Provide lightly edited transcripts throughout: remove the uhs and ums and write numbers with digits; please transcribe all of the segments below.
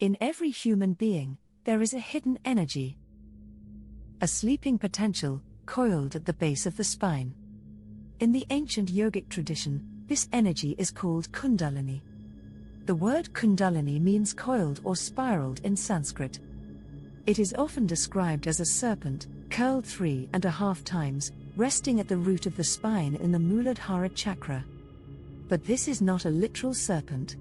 In every human being, there is a hidden energy, a sleeping potential, coiled at the base of the spine. In the ancient yogic tradition, this energy is called Kundalini. The word Kundalini means coiled or spiraled in Sanskrit. It is often described as a serpent, curled 3.5 times, resting at the root of the spine in the Muladhara chakra. But this is not a literal serpent.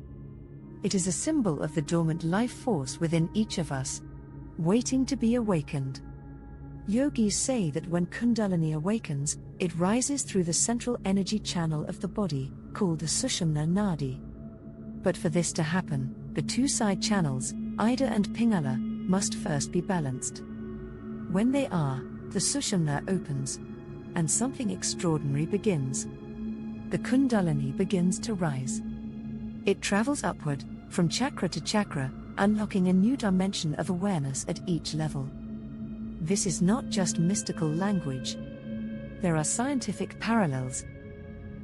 It is a symbol of the dormant life force within each of us, waiting to be awakened. Yogis say that when Kundalini awakens, it rises through the central energy channel of the body, called the Sushumna nadi. But for this to happen, the two side channels, Ida and Pingala, must first be balanced. When they are, the Sushumna opens, and something extraordinary begins. The Kundalini begins to rise. It travels upward, from chakra to chakra, unlocking a new dimension of awareness at each level. This is not just mystical language. There are scientific parallels.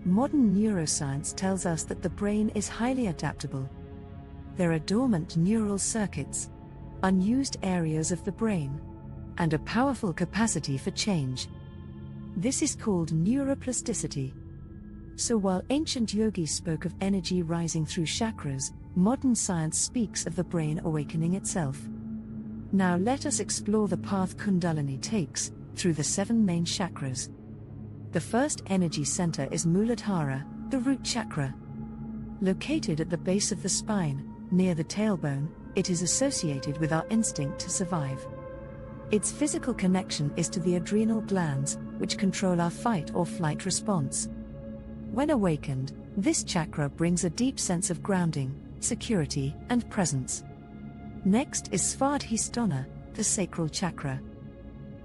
Modern neuroscience tells us that the brain is highly adaptable. There are dormant neural circuits, unused areas of the brain, and a powerful capacity for change. This is called neuroplasticity. So while ancient yogis spoke of energy rising through chakras, modern science speaks of the brain awakening itself. Now let us explore the path Kundalini takes, through the 7 main chakras. The first energy center is Muladhara, the root chakra. Located at the base of the spine, near the tailbone, it is associated with our instinct to survive. Its physical connection is to the adrenal glands, which control our fight or flight response. When awakened, this chakra brings a deep sense of grounding, security, and presence. Next is Svadhisthana, the sacral chakra.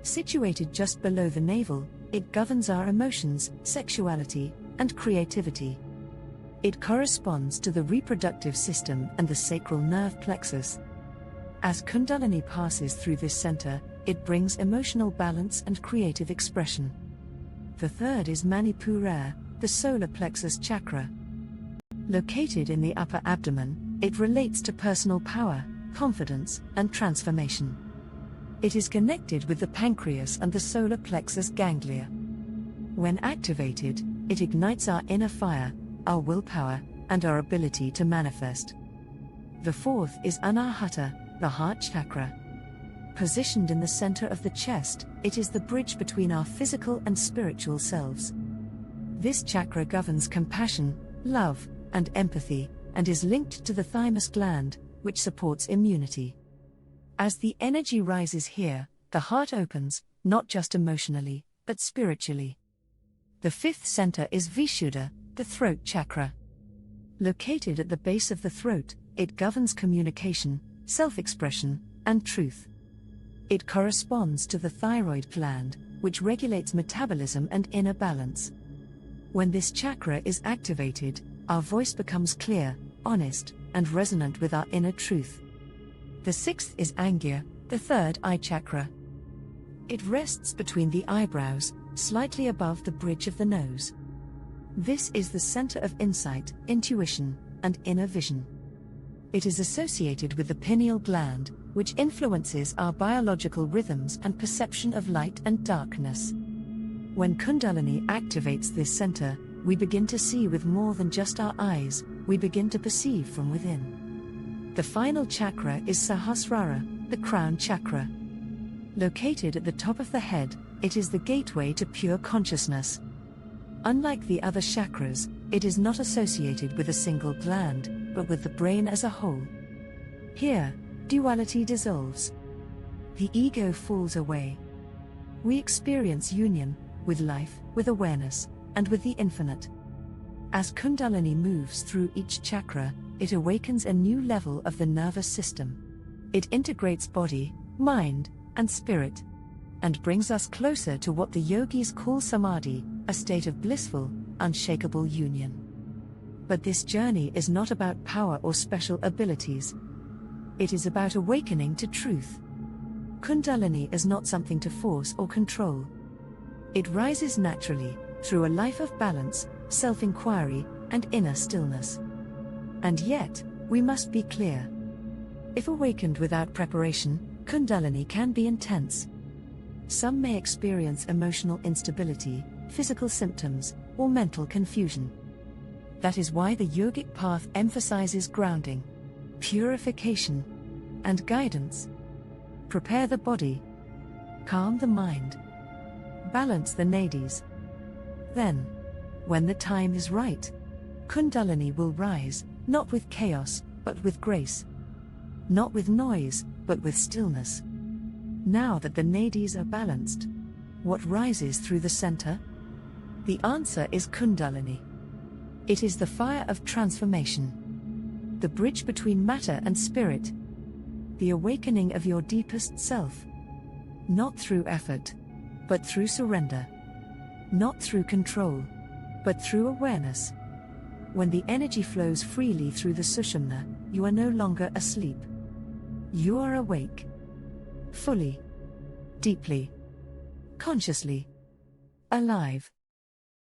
Situated just below the navel, it governs our emotions, sexuality, and creativity. It corresponds to the reproductive system and the sacral nerve plexus. As Kundalini passes through this center, it brings emotional balance and creative expression. The third is Manipura, the solar plexus chakra. Located in the upper abdomen, it relates to personal power, confidence, and transformation. It is connected with the pancreas and the solar plexus ganglia. When activated, it ignites our inner fire, our willpower, and our ability to manifest. The fourth is Anahata, the heart chakra. Positioned in the center of the chest, it is the bridge between our physical and spiritual selves. This chakra governs compassion, love, and empathy, and is linked to the thymus gland, which supports immunity. As the energy rises here, the heart opens, not just emotionally, but spiritually. The fifth center is Vishuddha, the throat chakra. Located at the base of the throat, it governs communication, self-expression, and truth. It corresponds to the thyroid gland, which regulates metabolism and inner balance. When this chakra is activated, our voice becomes clear, honest, and resonant with our inner truth. The sixth is Angya, the third eye chakra. It rests between the eyebrows, slightly above the bridge of the nose. This is the center of insight, intuition, and inner vision. It is associated with the pineal gland, which influences our biological rhythms and perception of light and darkness. When Kundalini activates this center, we begin to see with more than just our eyes, we begin to perceive from within. The final chakra is Sahasrara, the crown chakra. Located at the top of the head, it is the gateway to pure consciousness. Unlike the other chakras, it is not associated with a single gland, but with the brain as a whole. Here, duality dissolves. The ego falls away. We experience union, with life, with awareness, and with the infinite. As Kundalini moves through each chakra, it awakens a new level of the nervous system. It integrates body, mind, and spirit, and brings us closer to what the yogis call samadhi, a state of blissful, unshakable union. But this journey is not about power or special abilities. It is about awakening to truth. Kundalini is not something to force or control. It rises naturally, through a life of balance, self-inquiry, and inner stillness. And yet, we must be clear. If awakened without preparation, Kundalini can be intense. Some may experience emotional instability, physical symptoms, or mental confusion. That is why the yogic path emphasizes grounding, purification, and guidance. Prepare the body, calm the mind, balance the nadis. Then, when the time is right, Kundalini will rise, not with chaos, but with grace. Not with noise, but with stillness. Now that the nadis are balanced, what rises through the center? The answer is Kundalini. It is the fire of transformation, the bridge between matter and spirit, the awakening of your deepest self. Not through effort, but through surrender. Not through control, but through awareness. When the energy flows freely through the Sushumna, you are no longer asleep. You are awake. Fully. Deeply. Consciously. Alive.